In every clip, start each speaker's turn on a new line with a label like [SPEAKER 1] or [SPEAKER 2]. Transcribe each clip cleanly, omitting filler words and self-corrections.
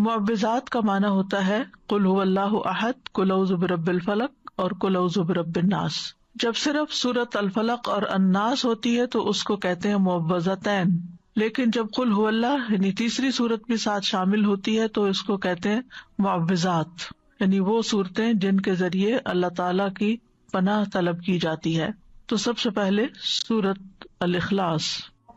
[SPEAKER 1] معوذات کا معنی ہوتا ہے قل هو اللہ احد، قل اعوذ برب الفلق اور قل اعوذ برب الناس۔ جب صرف سورۃ الفلق اور الناس ہوتی ہے تو اس کو کہتے ہیں معوذتین، لیکن جب قل هو اللہ یعنی تیسری سورت بھی ساتھ شامل ہوتی ہے تو اس کو کہتے ہیں معوذات، یعنی وہ صورتیں جن کے ذریعے اللہ تعالی کی پناہ طلب کی جاتی ہے۔ تو سب سے پہلے سورۃ الاخلاص،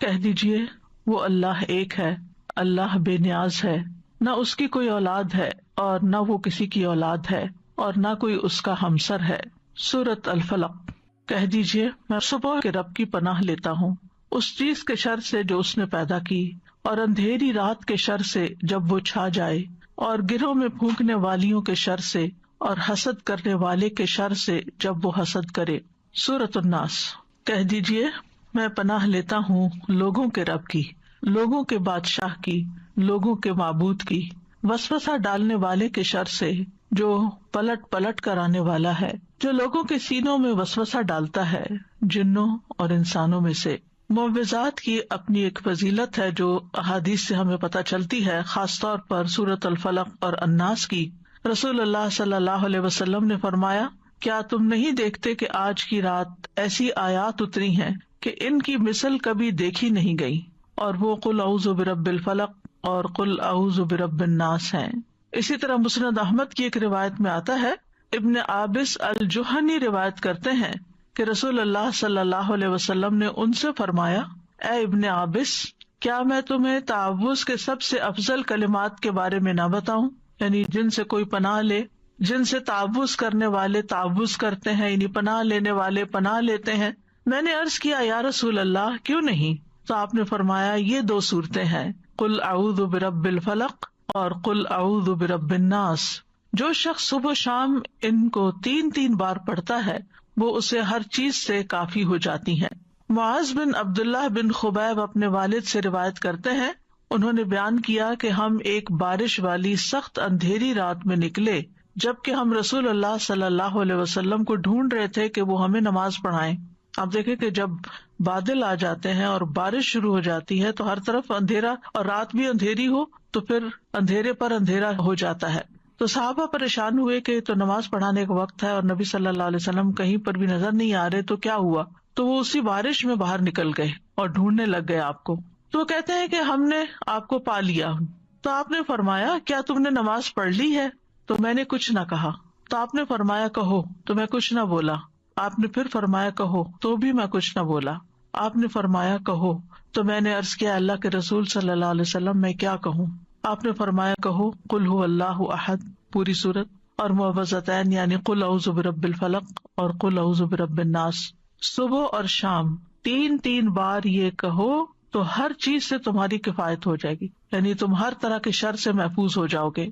[SPEAKER 1] کہہ دیجئے وہ اللہ ایک ہے، اللہ بے نیاز ہے، نہ اس کی کوئی اولاد ہے اور نہ وہ کسی کی اولاد ہے اور نہ کوئی اس کا ہمسر ہے۔ سورۃ الفلق، کہہ دیجئے میں صبح کے رب کی پناہ لیتا ہوں، اس چیز کے شر سے جو اس نے پیدا کی، اور اندھیری رات کے شر سے جب وہ چھا جائے، اور گرہوں میں پھونکنے والیوں کے شر سے، اور حسد کرنے والے کے شر سے جب وہ حسد کرے۔ سورۃ الناس، کہہ دیجئے میں پناہ لیتا ہوں لوگوں کے رب کی، لوگوں کے بادشاہ کی، لوگوں کے معبود کی، وسوسہ ڈالنے والے کے شر سے جو پلٹ پلٹ کر آنے والا ہے، جو لوگوں کے سینوں میں وسوسہ ڈالتا ہے جنوں اور انسانوں میں سے۔ معوذات کی اپنی ایک فضیلت ہے جو احادیث سے ہمیں پتہ چلتی ہے، خاص طور پر سورۃ الفلق اور الناس کی۔ رسول اللہ صلی اللہ علیہ وسلم نے فرمایا، کیا تم نہیں دیکھتے کہ آج کی رات ایسی آیات اتری ہیں کہ ان کی مثل کبھی دیکھی نہیں گئی، اور وہ قل اعوذ برب الفلق اور قل اعوذ برب الناس ہیں۔ اسی طرح مسند احمد کی ایک روایت میں آتا ہے، ابن عابس الجہنی روایت کرتے ہیں کہ رسول اللہ صلی اللہ علیہ وسلم نے ان سے فرمایا، اے ابن عابس، کیا میں تمہیں تعوذ کے سب سے افضل کلمات کے بارے میں نہ بتاؤں، یعنی جن سے کوئی پناہ لے، جن سے تعوذ کرنے والے تعوذ کرتے ہیں، یعنی پناہ لینے والے پناہ لیتے ہیں۔ میں نے عرض کیا، یا رسول اللہ کیوں نہیں؟ تو آپ نے فرمایا، یہ دو صورتیں ہیں، قل اعوذ برب الفلق اور قل اعوذ برب الناس۔ جو شخص صبح و شام ان کو 3 بار پڑھتا ہے وہ اسے ہر چیز سے کافی ہو جاتی ہیں۔ معاذ بن عبداللہ بن خبیب اپنے والد سے روایت کرتے ہیں، انہوں نے بیان کیا کہ ہم ایک بارش والی سخت اندھیری رات میں نکلے، جبکہ ہم رسول اللہ صلی اللہ علیہ وسلم کو ڈھونڈ رہے تھے کہ وہ ہمیں نماز پڑھائیں۔ آپ دیکھیں کہ جب بادل آ جاتے ہیں اور بارش شروع ہو جاتی ہے تو ہر طرف اندھیرا، اور رات بھی اندھیری ہو تو پھر اندھیرے پر اندھیرا ہو جاتا ہے۔ تو صحابہ پریشان ہوئے کہ تو نماز پڑھانے کا وقت ہے اور نبی صلی اللہ علیہ وسلم کہیں پر بھی نظر نہیں آ رہے، تو کیا ہوا؟ تو وہ اسی بارش میں باہر نکل گئے اور ڈھونڈنے لگ گئے آپ کو۔ تو وہ کہتے ہیں کہ ہم نے آپ کو پا لیا۔ تو آپ نے فرمایا، کیا تم نے نماز پڑھ لی ہے؟ تو میں نے کچھ نہ کہا۔ تو آپ نے فرمایا، کہو، تو میں کچھ نہ بولا۔ آپ نے پھر فرمایا، کہو، تو بھی میں کچھ نہ بولا۔ آپ نے فرمایا، کہو، تو میں نے عرض کیا، اللہ کے رسول صلی اللہ علیہ وسلم میں کیا کہوں؟ آپ نے فرمایا، کہو قل هو اللہ احد، پوری سورت، اور معوذتین یعنی قل اعوذ برب الفلق اور قل اعوذ برب الناس۔ صبح اور شام 3 بار یہ کہو تو ہر چیز سے تمہاری کفایت ہو جائے گی، یعنی تم ہر طرح کے شر سے محفوظ ہو جاؤ گے۔